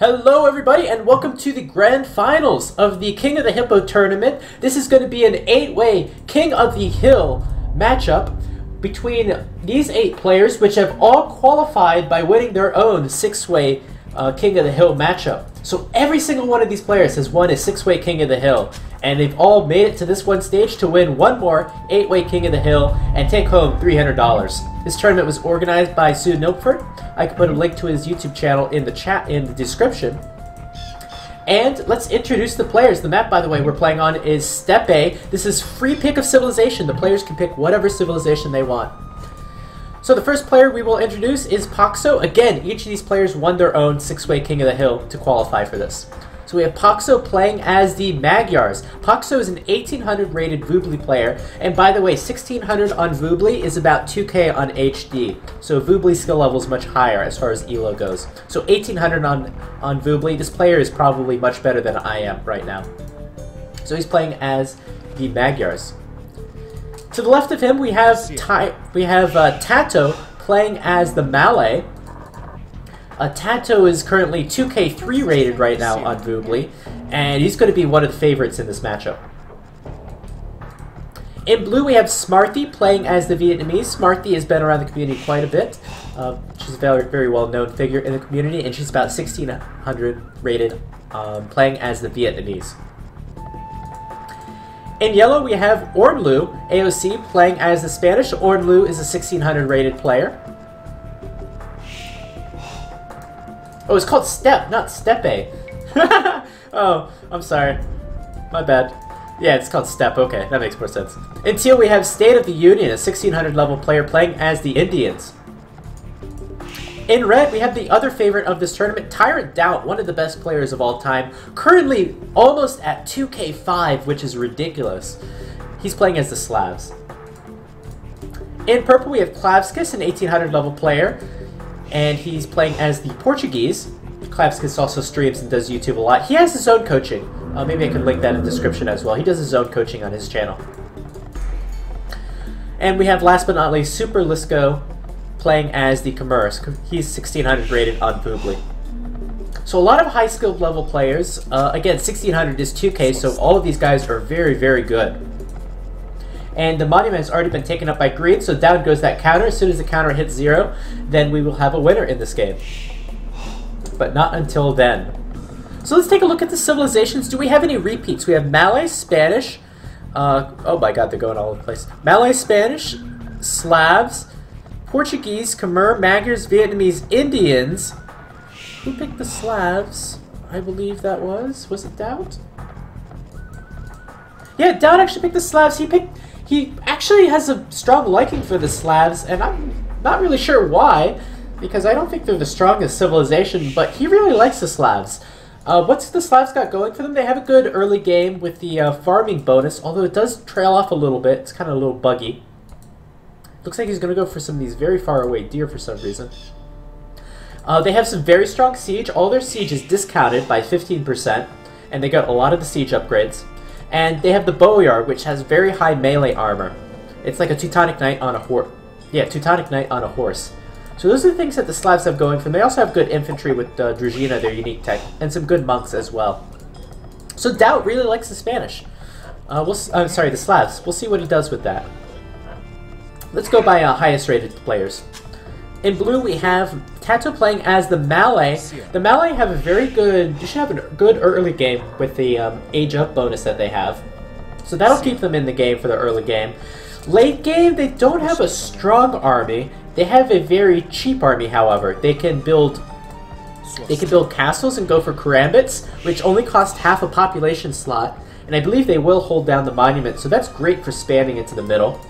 Hello everybody and welcome to the grand finals of the King of the Hippo tournament. This is going to be an 8-way King of the Hill matchup between these 8 players, which have all qualified by winning their own 6-way King of the Hill matchup. So every single one of these players has won a 6-way King of the Hill, and they've all made it to this one stage to win one more 8-way King of the Hill and take home $300. This tournament was organized by Nilpferd. I can put a link to his YouTube channel in the chat in the description. And let's introduce the players. The map, by the way, we're playing on is Steppe. This is free pick of civilization. The players can pick whatever civilization they want. So the first player we will introduce is Paxo. Again, each of these players won their own 6-way King of the Hill to qualify for this. So we have Paxo playing as the Magyars. Paxo is an 1800 rated Voobly player, and by the way, 1600 on Voobly is about 2k on HD. So Voobly's skill level is much higher as far as ELO goes. So 1800 on Voobly. This player is probably much better than I am right now. So he's playing as the Magyars. To the left of him, we have Tato playing as the Malay. Tato is currently 2k3 rated right now on Voobly, and he's going to be one of the favorites in this matchup. In blue, we have Smarthy playing as the Vietnamese. Smarthy has been around the community quite a bit. She's a very, very well-known figure in the community, and she's about 1600 rated playing as the Vietnamese. In yellow, we have Ornlu, AOC, playing as the Spanish. Ornlu is a 1600 rated player. Oh, it's called Steppe, not Steppe. Oh, I'm sorry. My bad. Yeah, it's called Steppe. Okay, that makes more sense. In teal, we have State of the Union, a 1600 level player playing as the Indians. In red, we have the other favorite of this tournament, Tyrant Doubt, one of the best players of all time. Currently almost at 2k5, which is ridiculous. He's playing as the Slavs. In purple, we have Klavskis, an 1800 level player, and he's playing as the Portuguese. Klavskis also streams and does YouTube a lot. He has his own coaching. Maybe I can link that in the description as well. He does his own coaching on his channel. And we have, last but not least, Super Lisco playing as the Conquerors. He's 1600 rated on Voobly. So a lot of high-skilled level players. Again, 1600 is 2k, so all of these guys are very, very good. And the monument has already been taken up by green, so down goes that counter. As soon as the counter hits 0, then we will have a winner in this game. But not until then. So let's take a look at the civilizations. Do we have any repeats? We have Malay, Spanish. Oh my god, they're going all over the place. Malay, Spanish, Slavs, Portuguese, Khmer, Magyars, Vietnamese, Indians. Who picked the Slavs? I believe that was it Dowd? Yeah, Dowd actually picked the Slavs. He actually has a strong liking for the Slavs, and I'm not really sure why, because I don't think they're the strongest civilization, but he really likes the Slavs. What's the Slavs got going for them? They have a good early game with the farming bonus, although it does trail off a little bit. It's kind of a little buggy. Looks like he's going to go for some of these very far away deer for some reason. They have some very strong siege. All their siege is discounted by 15%, and they got a lot of the siege upgrades. And they have the Boyar, which has very high melee armor. It's like a Teutonic Knight on a horse. Yeah, Teutonic Knight on a horse. So those are the things that the Slavs have going for them. They also have good infantry with Druzhina, their unique tech, and some good monks as well. So Doubt really likes the Spanish. I'm sorry, the Slavs. We'll see what he does with that. Let's go by highest rated players. In blue, we have Tato playing as the Malay. The Malay have a very good... You should have a good early game with the age up bonus that they have. So that'll keep them in the game for the early game. Late game, they don't have a strong army. They have a very cheap army, however. They can build castles and go for karambits, which only cost half a population slot. And I believe they will hold down the monument, so that's great for spamming into the middle.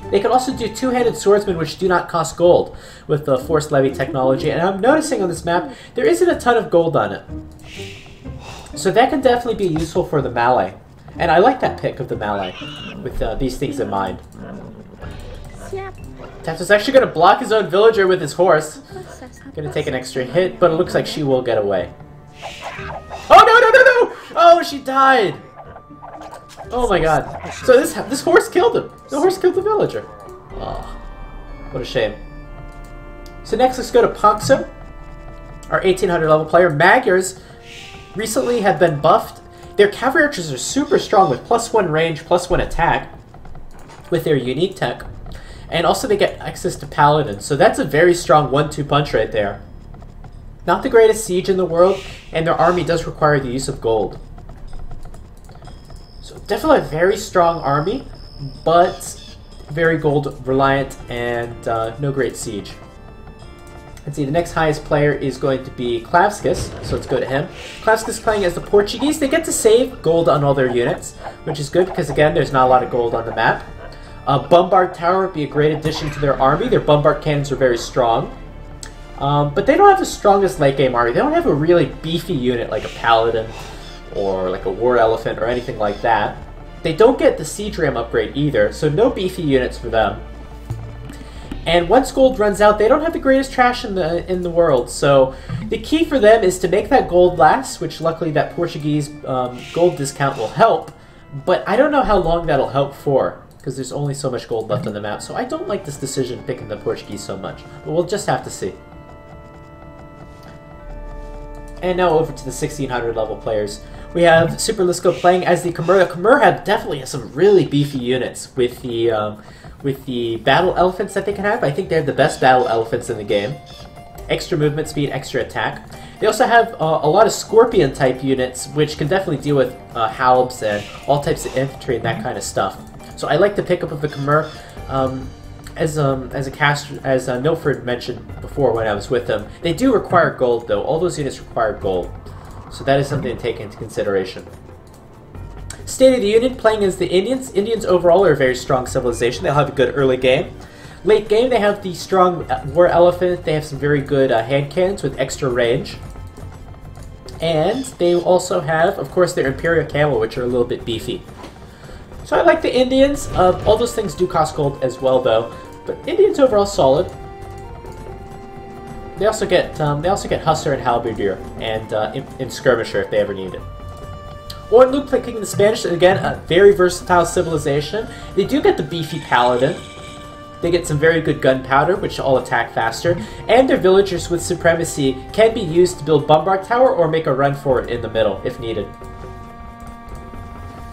They can also do two-handed swordsmen, which do not cost gold with the forced levy technology. And I'm noticing on this map, there isn't a ton of gold on it. So that can definitely be useful for the Malay. And I like that pick of the Malay with these things in mind. Tato's actually going to block his own villager with his horse. Going to take an extra hit, but it looks like she will get away. Oh, no, no, no, no! Oh, she died! Oh my god. So this horse killed him. The horse killed the villager. Oh, what a shame. So next, let's go to Paxo. our 1800 level player. Magyars recently have been buffed. Their cavalry archers are super strong with +1 range, +1 attack with their unique tech. And also they get access to paladins. So that's a very strong 1-2 punch right there. Not the greatest siege in the world, and their army does require the use of gold. So definitely a very strong army, but very gold reliant and no great siege. Let's see, the next highest player is going to be Klavskis, so let's go to him. Klavskis playing as the Portuguese. They get to save gold on all their units, which is good because, again, there's not a lot of gold on the map. Bombard Tower would be a great addition to their army. Their bombard cannons are very strong. But they don't have the strongest late game army. They don't have a really beefy unit like a Paladin or like a War Elephant or anything like that. They don't get the Siege Ram upgrade either, so no beefy units for them. And once gold runs out, they don't have the greatest trash in the world. So the key for them is to make that gold last, which luckily that Portuguese gold discount will help. But I don't know how long that'll help for, because there's only so much gold left on the map. So I don't like this decision picking the Portuguese so much. But we'll just have to see. And now over to the 1600 level players. We have Super Lisco playing as the Khmer. The Khmer have definitely some really beefy units with the battle elephants that they can have. I think they have the best battle elephants in the game. Extra movement speed, extra attack. They also have a lot of Scorpion type units, which can definitely deal with halbs and all types of infantry and that kind of stuff. So I like the pickup of the Khmer. As a caster, as Nilpferd mentioned before when I was with them, they do require gold though. All those units require gold. So that is something to take into consideration. State of the Union, playing as the Indians. Indians overall are a very strong civilization. They'll have a good early game. Late game, they have the strong War Elephant. They have some very good hand cannons with extra range. And they also have, of course, their Imperial Camel, which are a little bit beefy. So I like the Indians. All those things do cost gold as well, though. But Indians overall solid. They also get Hussar and Halberdier and Skirmisher if they ever need it. Or Luke picking the Spanish, again, a very versatile civilization. They do get the beefy Paladin. They get some very good gunpowder, which all attack faster. And their villagers with supremacy can be used to build Bombard Tower or make a run for it in the middle if needed.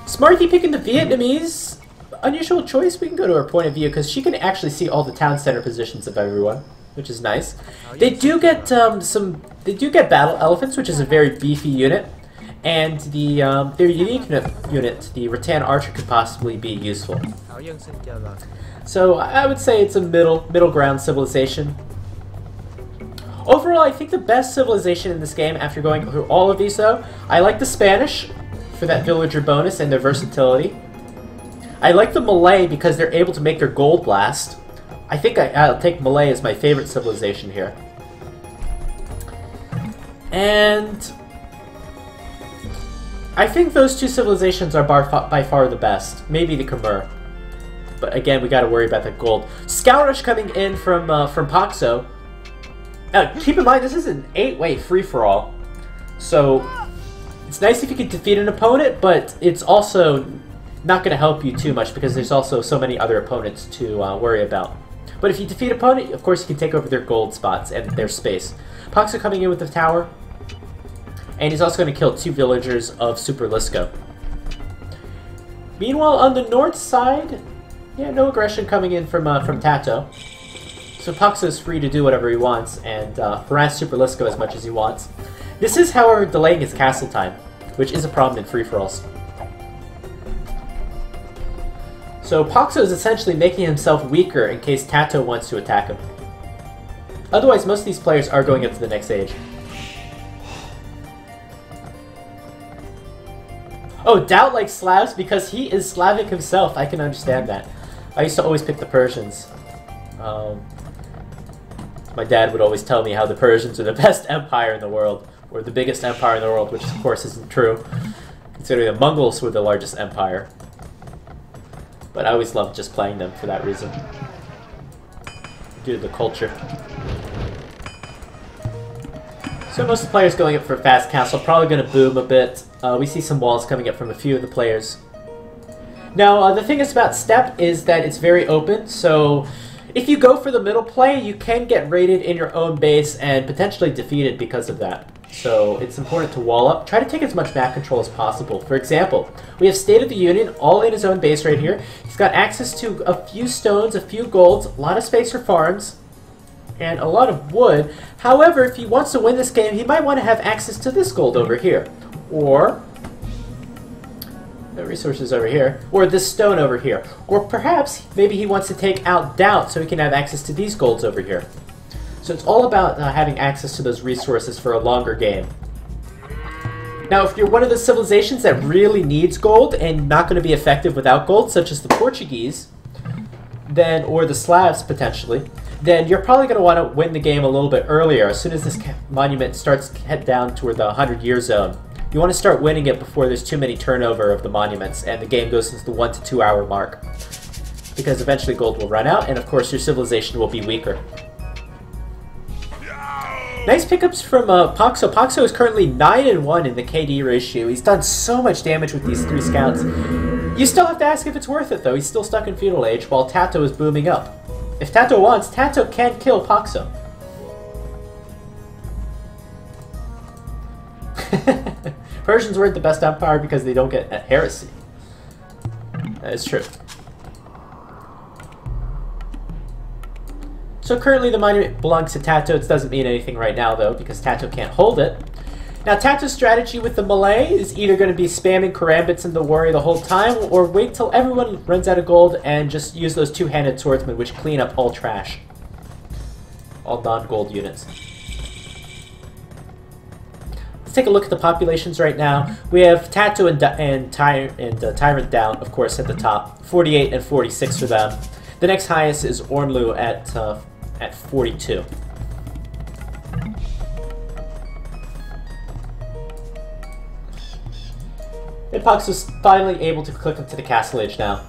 Smarty picking the Vietnamese. Unusual choice. We can go to her point of view because she can actually see all the town center positions of everyone, which is nice. They do get battle elephants, which is a very beefy unit, and their unique unit, the Rattan Archer, could possibly be useful. So I would say it's a middle ground civilization. Overall, I think the best civilization in this game, after going through all of these though, I like the Spanish for that villager bonus and their versatility. I like the Malay because they're able to make their gold last. I think I'll take Malay as my favorite civilization here. And I think those two civilizations are by far the best. Maybe the Khmer. But again, we gotta worry about that gold. Scout Rush coming in from Paxo. Keep in mind, this is an 8-way free-for-all. So it's nice if you can defeat an opponent, but it's also not going to help you too much because there's also so many other opponents to worry about. But if you defeat an opponent, of course you can take over their gold spots and their space. Paxo coming in with the tower, and he's also going to kill 2 villagers of Super Lisco. Meanwhile, on the north side, yeah, no aggression coming in from Tato. So Paxo is free to do whatever he wants and harass Super Lisco as much as he wants. This is, however, delaying his castle time, which is a problem in free-for-alls. So Paxo is essentially making himself weaker in case Tato wants to attack him. Otherwise, most of these players are going up to the next age. Oh, Doubt likes Slavs because he is Slavic himself. I can understand that. I used to always pick the Persians. My dad would always tell me how the Persians are the best empire in the world, or the biggest empire in the world, which of course isn't true, considering the Mongols were the largest empire. But I always loved just playing them for that reason, due to the culture. So most of the players going up for a fast castle, probably going to boom a bit. We see some walls coming up from a few of the players. Now, the thing is about Steppe is that it's very open, so If you go for the middle play, you can get raided in your own base and potentially defeated because of that. So it's important to wall up. Try to take as much map control as possible. For example, we have State of the Union all in his own base right here. He's got access to a few stones, a few golds, a lot of space for farms, and a lot of wood. However, if he wants to win this game, he might want to have access to this gold over here. Or the resources over here, or this stone over here. Or perhaps, maybe he wants to take out Doubt so he can have access to these golds over here. So it's all about having access to those resources for a longer game. Now, if you're one of the civilizations that really needs gold and not going to be effective without gold, such as the Portuguese, then, or the Slavs potentially, then you're probably going to want to win the game a little bit earlier. As soon as this monument starts to head down toward the 100-year zone, you want to start winning it before there's too many turnover of the monuments and the game goes into the 1 to 2 hour mark. Because eventually gold will run out and of course your civilization will be weaker. Nice pickups from Paxo. Paxo is currently 9-1 in the KD ratio. He's done so much damage with these 3 scouts. You still have to ask if it's worth it though. He's still stuck in feudal age while Tato is booming up. If Tato wants, Tato can kill Paxo. Persians weren't the best empire because they don't get a heresy. That is true. So currently the monument belongs to Tato. It doesn't mean anything right now though because Tato can't hold it. Now Tato's strategy with the Malay is either going to be spamming karambits in the warrior the whole time or wait till everyone runs out of gold and just use those two-handed swordsmen which clean up all trash. All non-gold units. Take a look at the populations right now. We have Tato and Tyrant down, of course, at the top. 48 and 46 for them. The next highest is Ormlu at 42. Epox was finally able to click into the Castle Age now.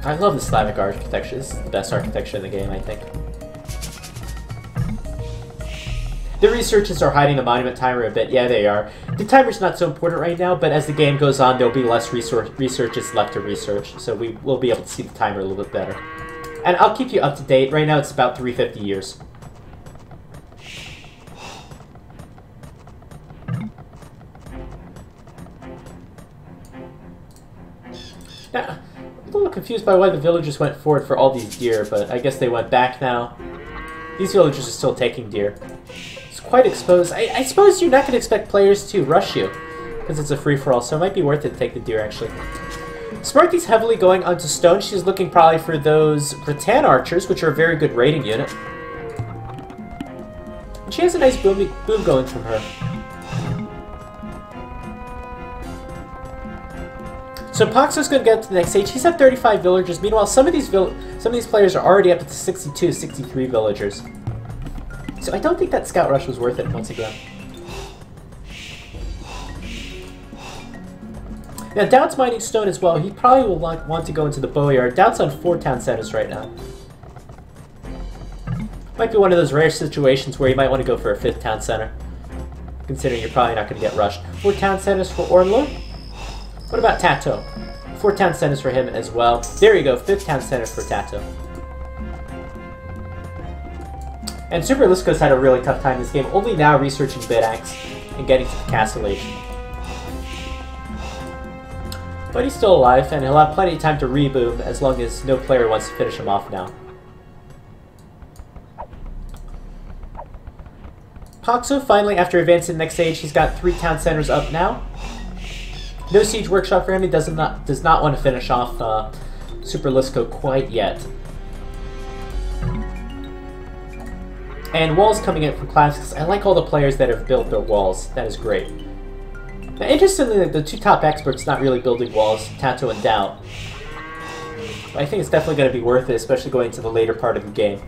I love the Slavic architecture. This is the best architecture in the game, I think. The researchers are hiding the monument timer a bit. Yeah, they are. The timer's not so important right now, but as the game goes on, there'll be less researches left to research, so we will be able to see the timer a little bit better. And I'll keep you up to date. Right now, it's about 350 years. Now, I'm a little confused by why the villagers went forward for all these deer, but I guess they went back now. These villagers are still taking deer. Quite exposed. I suppose you're not going to expect players to rush you because it's a free-for-all, so it might be worth it to take the deer, actually. Smarty's heavily going onto stone. She's looking probably for those rattan archers, which are a very good raiding unit. And she has a nice boom going from her. So Paxo's going to get to the next stage. He's at 35 villagers. Meanwhile, some of these players are already up to 62, 63 villagers. So I don't think that scout rush was worth it once again. Now Doubt's mining stone as well. He probably will want to go into the bowyard. Doubt's on 4 town centers right now. Might be one of those rare situations where you might want to go for a 5th town center, considering you're probably not going to get rushed. 4 town centers for Ormlu. What about Tato? 4 town centers for him as well. There you go, 5th town center for Tato. And Super Lisko's had a really tough time this game, only now researching Bidax and getting to the Castle Age. But he's still alive, and he'll have plenty of time to reboom as long as no player wants to finish him off now. Paxo, finally, after advancing to the next stage, he's got 3 town centers up now. No siege workshop for him. He does not want to finish off Super Lisko quite yet. And walls coming in from classics. I like all the players that have built their walls. That is great. Now, interestingly, the 2 top experts not really building walls, Tato and Doubt. But I think it's definitely going to be worth it, especially going to the later part of the game.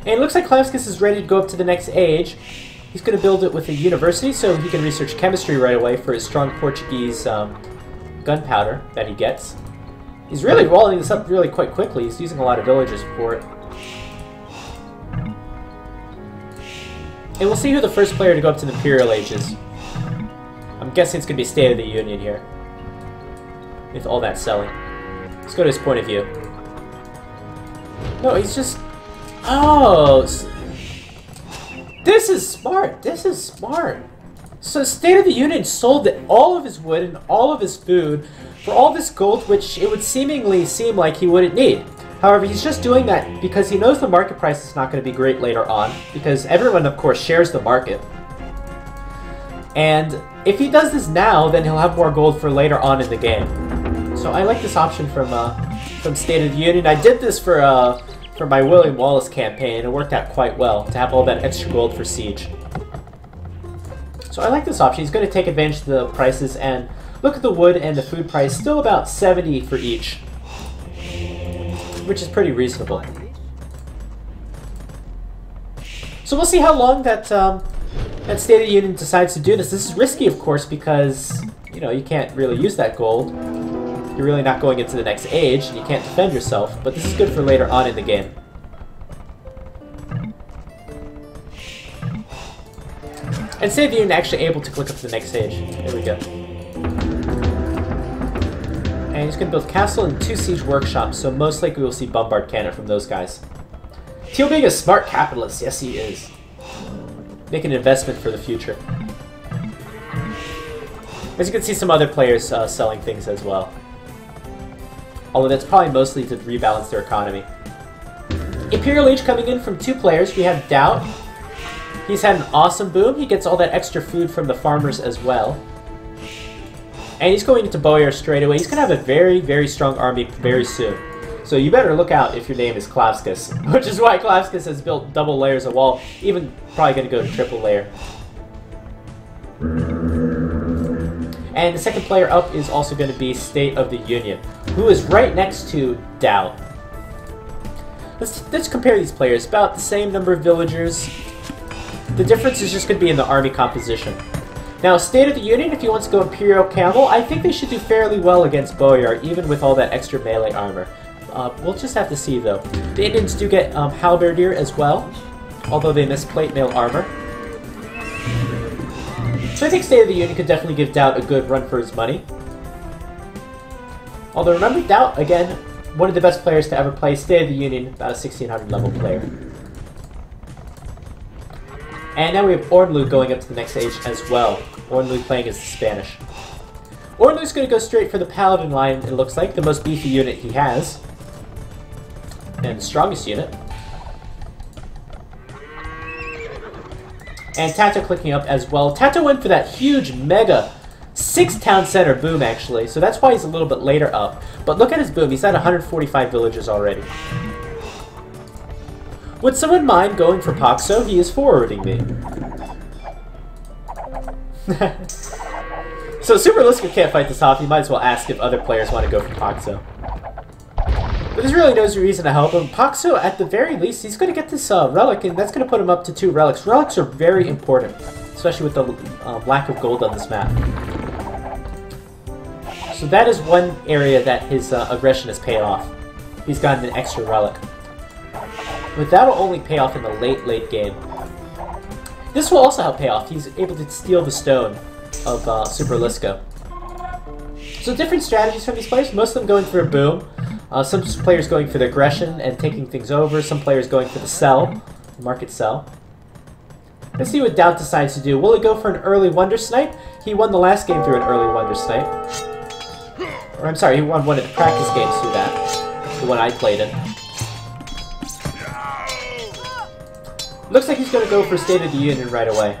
And it looks like Klavskis is ready to go up to the next age. He's going to build it with a university so he can research chemistry right away for his strong Portuguese gunpowder that he gets. He's really rolling this up really quite quickly. He's using a lot of villagers for it. And we'll see who the first player to go up to the Imperial Age is. guessing it's going to be State of the Union here. With all that selling. Let's go to his point of view. No, he's just... Oh! This is smart! This is smart! So State of the Union sold all of his wood and all of his food for all this gold, which it would seemingly seem like he wouldn't need. However, he's just doing that because he knows the market price is not going to be great later on, because everyone, of course, shares the market. And if he does this now, then he'll have more gold for later on in the game. So I like this option from State of the Union. I did this for my William Wallace campaign, and it worked out quite well to have all that extra gold for siege. So I like this option. He's going to take advantage of the prices, and look at the wood and the food price, still about 70 for each, which is pretty reasonable. So we'll see how long that State of the Union decides to do this. This is risky, of course, because you know you can't really use that gold. You're really not going into the next age, and you can't defend yourself. But this is good for later on in the game. And State of the Union actually able to click up to the next age. There we go. And he's going to build castle and 2 siege workshops, so most likely we'll see bombard cannon from those guys. Teal being a smart capitalist, yes he is. Making an investment for the future. As you can see, some other players selling things as well. Although that's probably mostly to rebalance their economy. Imperial Age coming in from 2 players. We have Doubt. He's had an awesome boom. He gets all that extra food from the farmers as well. And he's going into Boyar straight away. He's going to have a very, very strong army very soon. So you better look out if your name is Klavskas. Which is why Klavskas has built double layers of wall. Even probably going to go to triple layer. And the second player up is also going to be State of the Union, who is right next to Doubt. Let's compare these players. About the same number of villagers. The difference is just going to be in the army composition. Now, State of the Union, if he wants to go Imperial Camel, I think they should do fairly well against Boyar, even with all that extra melee armor. We'll just have to see, though. The Indians do get Halberdier as well, although they miss plate mail armor. So I think State of the Union could definitely give Doubt a good run for his money. Although remember, Doubt, again, one of the best players to ever play State of the Union, about a 1600 level player. And now we have Ornlu going up to the next age as well. Ornlu playing as the Spanish. Ornlu's going to go straight for the Paladin line, it looks like, the most beefy unit he has. And the strongest unit. And Tato clicking up as well. Tato went for that huge, mega 6 town center boom, actually. So that's why he's a little bit later up. But look at his boom. He's at 145 villagers already. Would someone mind going for Paxo? He is forwarding me. So Super Lisker can't fight this off. You might as well ask if other players want to go for Paxo. But there's really no reason to help him. Paxo, at the very least, he's going to get this relic, and that's going to put him up to 2 relics. Relics are very important, especially with the lack of gold on this map. So that is one area that his aggression has paid off. He's gotten an extra relic. But that'll only pay off in the late game. This will also help pay off. He's able to steal the stone of Super Lisko. So different strategies from these players. Most of them going for a boom. Some players going for the aggression and taking things over. Some players going for the sell, market sell. Let's see what Doubt decides to do. Will he go for an early Wonder Snipe? He won the last game through an early Wonder Snipe. Or I'm sorry, he won one of the practice games through that. The one I played in. Looks like he's going to go for State of the Union right away.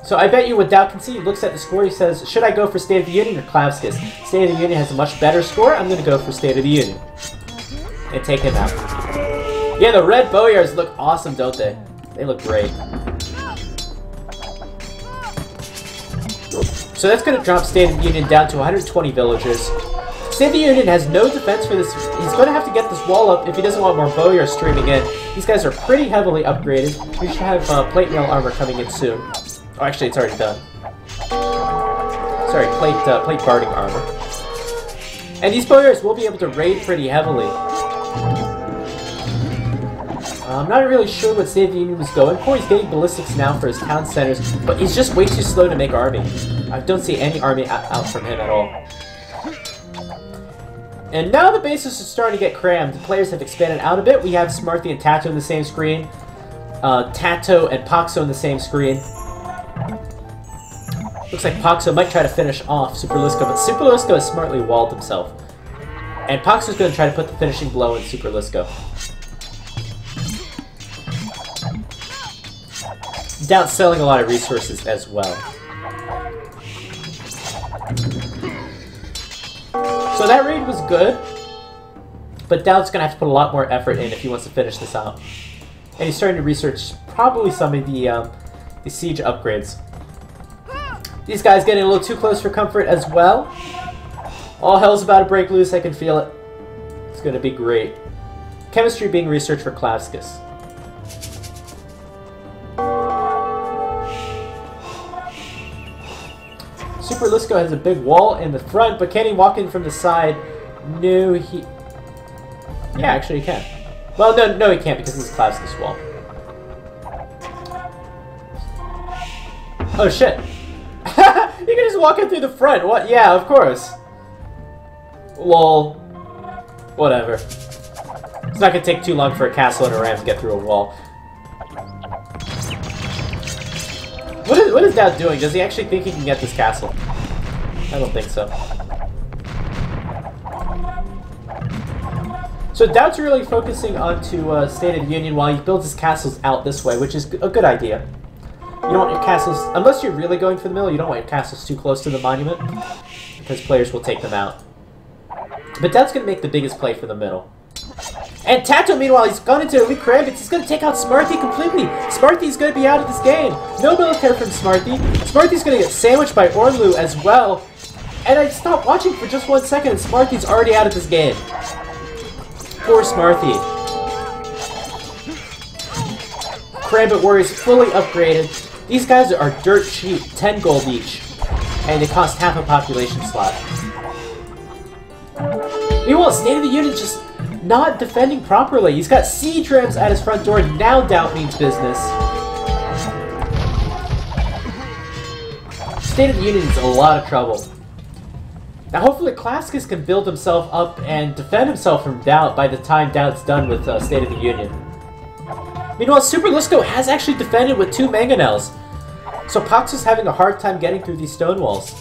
So I bet you what Doubt can see, he looks at the score, he says, should I go for State of the Union or Klavskas? State of the Union has a much better score, I'm going to go for State of the Union. And take him out. Yeah, the red Boyars look awesome, don't they? They look great. So that's going to drop State of the Union down to 120 villagers. State of the Union has no defense for this. He's going to have to get this wall up if he doesn't want more Boyars streaming in. These guys are pretty heavily upgraded. We should have plate mail armor coming in soon. Oh, actually, it's already done. Sorry, plate guarding armor. And these Boyars will be able to raid pretty heavily. I'm not really sure what State of the Union was going for. He's getting ballistics now for his town centers, but he's just way too slow to make army. I don't see any army out from him at all. And now the bases are starting to get crammed. The players have expanded out a bit. We have Smarty and Tato in the same screen. Tato and Poxo in the same screen. Looks like Poxo might try to finish off Superlisco, but Superlisco has smartly walled himself. And Poxo's going to try to put the finishing blow in Superlisco. Doubt's selling a lot of resources as well. So that raid was good, but Doubt's going to have to put a lot more effort in if he wants to finish this out. And he's starting to research probably some of the siege upgrades. These guys getting a little too close for comfort as well. All hell's about to break loose, I can feel it. It's going to be great. Chemistry being researched for Klavskis. Superlisco has a big wall in the front, but can he walk in from the side? No, he... Yeah, actually he can. Well, no he can't because this is Klavskis' wall. Oh shit! You can just walk in through the front. What? Yeah, of course. Lol. Whatever. It's not gonna take too long for a castle and a ram to get through a wall. What is Doubt doing? Does he actually think he can get this castle? I don't think so. So Doubt's really focusing onto State of the Union while he builds his castles out this way, which is a good idea. You don't want your castles, unless you're really going for the middle, you don't want your castles too close to the monument, because players will take them out. But Doubt's going to make the biggest play for the middle. And Tato, meanwhile, he's gone into Elite Karambits. He's going to take out Smarty completely. Smarty's going to be out of this game. No military from Smarty. Smarty's going to get sandwiched by Ornlu as well. And I stopped watching for just 1 second, and Smarty's already out of this game. Poor Smarty. Karambit Warriors fully upgraded. These guys are dirt cheap, 10 gold each. And they cost half a population slot. Meanwhile, State of the Union's just not defending properly. He's got siege rams at his front door. Now Doubt means business. State of the Union is in a lot of trouble. Now hopefully Klavskis can build himself up and defend himself from Doubt by the time Doubt's done with State of the Union. Meanwhile, Superlisco has actually defended with 2 mangonels. So Poxo's having a hard time getting through these stone walls.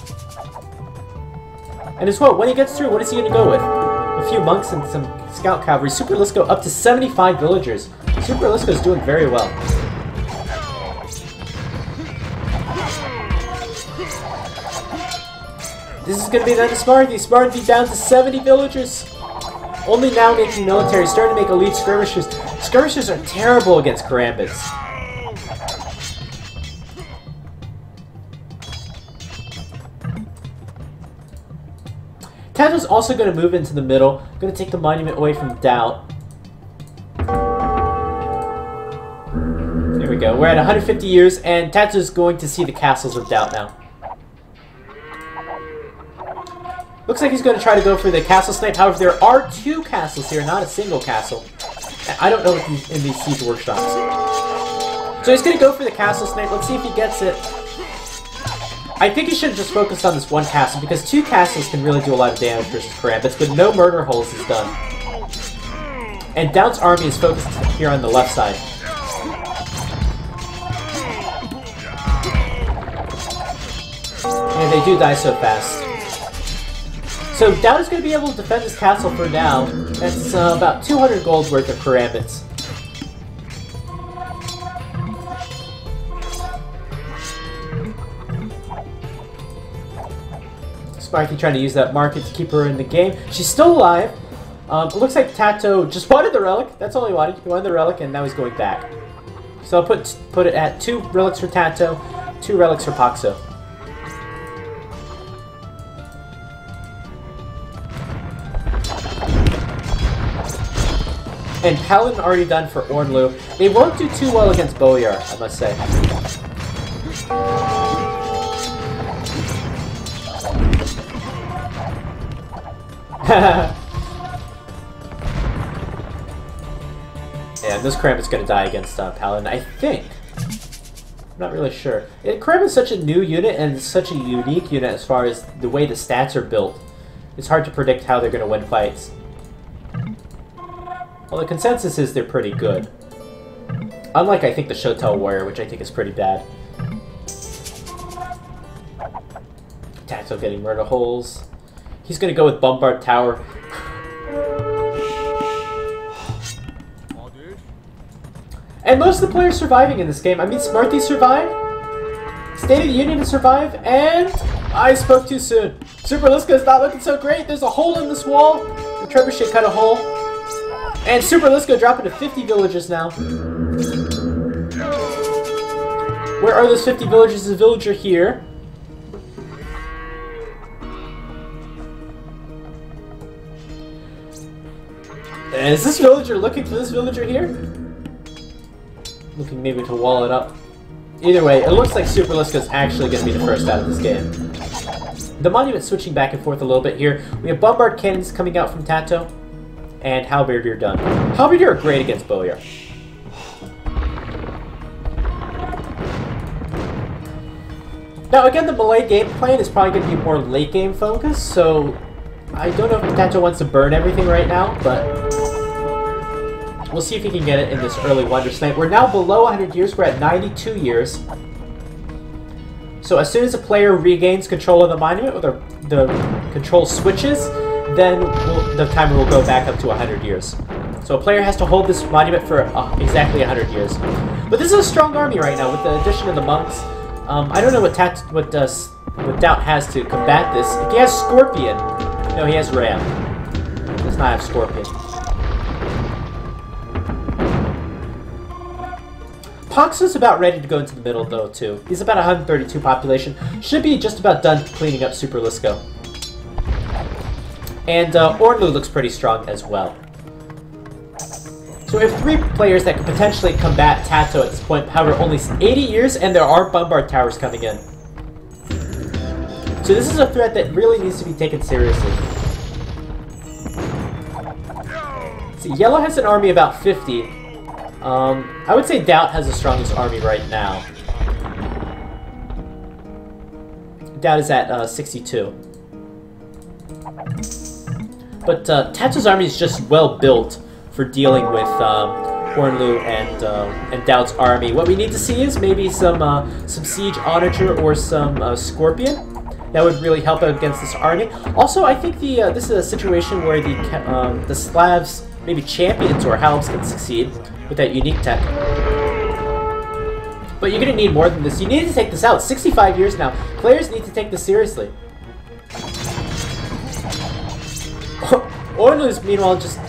And as well, when he gets through, what is he going to go with? A few monks and some scout cavalry. Superlisco up to 75 villagers. Superlisco's doing very well. This is going to be the end of Smarty. Smarty down to 70 villagers. Only now making military, starting to make elite skirmishers. Skirmishers are terrible against Karambits. Tato's also going to move into the middle. Going to take the monument away from Doubt. There we go. We're at 150 years, and Tato's going to see the castles of Doubt now. Looks like he's going to try to go for the castle snipe. However, there are 2 castles here, not a single castle. I don't know what in these siege workshops. So he's going to go for the castle snipe. Let's see if he gets it. I think he should have just focused on this 1 castle, because 2 castles can really do a lot of damage versus Karambits, but no murder holes is done. And Doubt's army is focused here on the left side. And they do die so fast. So Doubt is going to be able to defend this castle for now. That's about 200 gold worth of Karambits. Sparky trying to use that market to keep her in the game. She's still alive. It looks like Tato just wanted the relic. That's all he wanted. He wanted the relic, and now he's going back. So I'll put it at 2 relics for Tato, 2 relics for Poxo. And Paladin already done for Ornlu. They won't do too well against Boyar, I must say. Yeah, Yeah, this Karambit's gonna die against Paladin, I think. I'm not really sure. Karambit's such a new unit and such a unique unit as far as the way the stats are built. It's hard to predict how they're gonna win fights. Well, the consensus is they're pretty good. Unlike, I think, the Shotel Warrior, which I think is pretty bad. Tacto getting murder holes. He's gonna go with Bombard Tower. And most of the players surviving in this game. I mean, Smarty survived, State of the Union to survive, and I spoke too soon. Super Liska is not looking so great. There's a hole in this wall. The Trebuchet cut a hole. And Super Liska dropping to 50 villagers now. Where are those 50 villagers? There's a villager here. And is this villager looking for this villager here? Looking maybe to wall it up. Either way, it looks like Super Liska is actually going to be the first out of this game. The monument's switching back and forth a little bit here. We have Bombard Cannons coming out from Tato. And Halberdier done. Halberdier are great against Bowyer. Now again, the Malay game plan is probably going to be more late game focused, so I don't know if Tato wants to burn everything right now, but we'll see if he can get it in this early Wonder Snipe. We're now below 100 years, we're at 92 years. So as soon as a player regains control of the monument, or the control switches, then the timer will go back up to 100 years. So a player has to hold this monument for exactly 100 years. But this is a strong army right now with the addition of the monks. I don't know what Doubt has to combat this. He has Scorpion. No, he has Ram. He does not have Scorpion. Poxo's about ready to go into the middle though too. He's about 132 population. Should be just about done cleaning up Super Lisko. And Ornlu looks pretty strong as well. So we have 3 players that could potentially combat Tato at this point. However, only 80 years, and there are Bombard Towers coming in. So this is a threat that really needs to be taken seriously. See, Yellow has an army about 50. I would say Doubt has the strongest army right now. Doubt is at 62. But Tato's army is just well built for dealing with Ornlu and Doubt's army. What we need to see is maybe some Siege Onager or some Scorpion. That would really help out against this army. Also, I think this is a situation where the Slavs, maybe champions or halves, can succeed with that unique tech. But you're going to need more than this. You need to take this out. 65 years now. Players need to take this seriously. Ornlu's, meanwhile, just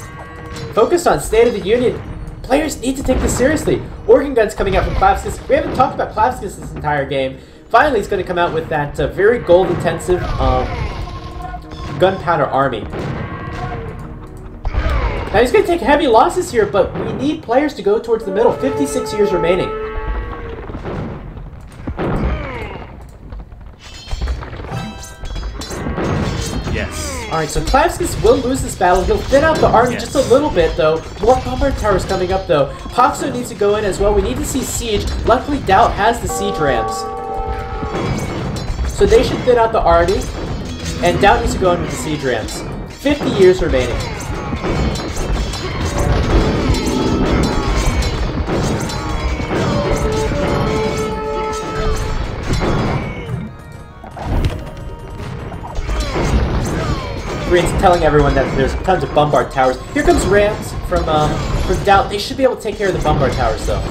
focused on State of the Union. Players need to take this seriously. Organ Gun's coming out from Plavskis. We haven't talked about Plavskis this entire game. Finally, he's going to come out with that very gold-intensive gunpowder army. Now, he's going to take heavy losses here, but we need players to go towards the middle. 56 years remaining. Yes. Alright, so Plavskis will lose this battle. He'll thin out the army just a little bit, though. More Bombard Towers coming up, though. Poxo needs to go in as well. We need to see Siege. Luckily, Doubt has the Siege Rams. So they should thin out the army. And Doubt needs to go in with the Siege Rams. 50 years remaining. Green's telling everyone that there's tons of Bombard Towers. Here comes Rams from Doubt. They should be able to take care of the Bombard Towers, though.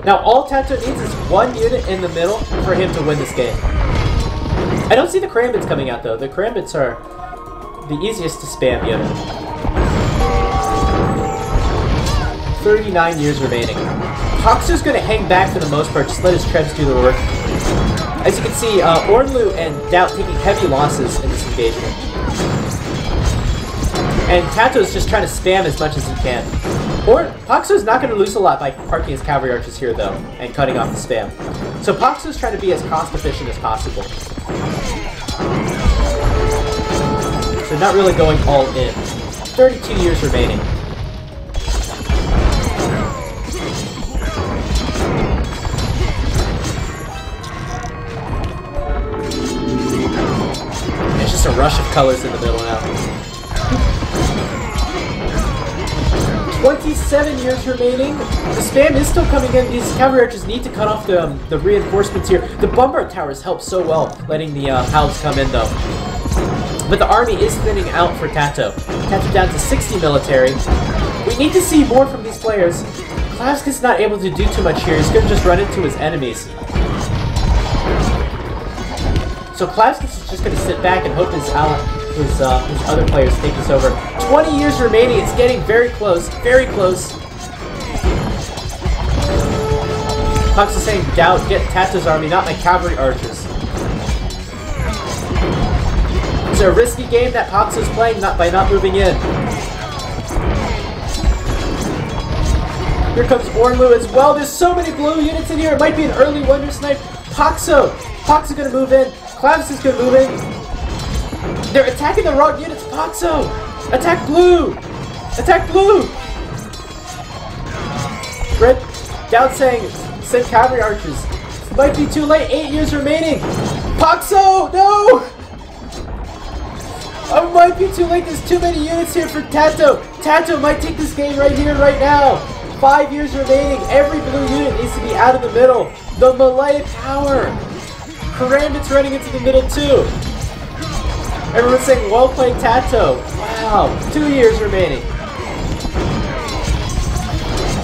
Now, all Tato needs is 1 unit in the middle for him to win this game. I don't see the Karambits coming out, though. The Karambits are the easiest to spam unit. 39 years remaining. Poxo's going to hang back for the most part. Just let his treads do the work. As you can see, Ornlu and Doubt taking heavy losses in this engagement. And Tato's just trying to spam as much as he can. Poxo's not going to lose a lot by parking his cavalry archers here, though, and cutting off the spam. So Poxo's trying to be as cost-efficient as possible. So not really going all in. 32 years remaining. just a rush of colors in the middle now. 27 years remaining. The spam is still coming in. These cavalry archers need to cut off the reinforcements here. The bombard towers help so well, letting the Hounds come in though. But the army is thinning out for Tato. Tato down to 60 military. We need to see more from these players. Klavska's not able to do too much here. He's going to just run into his enemies. So Klavska's is just going to sit back and hope his other players take this over. 20 years remaining. It's getting very close. Very close. Cox is saying, doubt, get Tato's army, not my cavalry archers. It's a risky game that Cox is playing by not moving in. Here comes Ornlu as well. There's so many blue units in here. It might be an early Wonder Snipe. Poxo is going to move in. Klavs is going to move in. They're attacking the wrong units. Poxo! Attack blue! Attack blue! Red down saying, send cavalry archers. Might be too late. 8 years remaining. Poxo! No! Oh, might be too late. There's too many units here for Tato. Tato might take this game right here, right now. 5 years remaining. Every blue unit needs to be out of the middle. The Malay power. Karambit's running into the middle too. Everyone's saying, well played, Tato. Wow. 2 years remaining.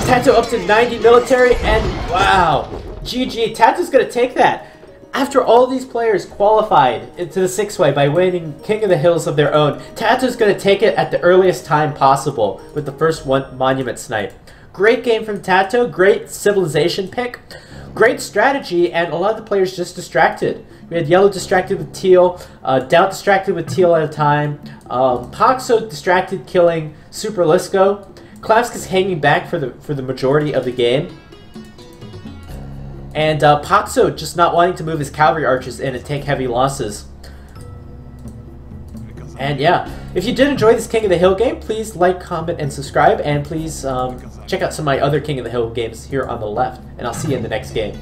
Tato up to 90 military, and wow. GG. Tato's going to take that. After all these players qualified into the 6-way by winning King of the Hills of their own, Tato's going to take it at the earliest time possible with the first one Monument Snipe. Great game from Tato, great civilization pick, great strategy, and a lot of the players just distracted. We had Yellow distracted with Teal, Doubt distracted with Teal at a time, Poxo distracted killing Super Lisco, Klavska's hanging back for the majority of the game, and Poxo just not wanting to move his cavalry archers in and take heavy losses. And yeah, if you did enjoy this King of the Hill game, please like, comment, and subscribe, and please check out some of my other King of the Hill games here on the left, and I'll see you in the next game.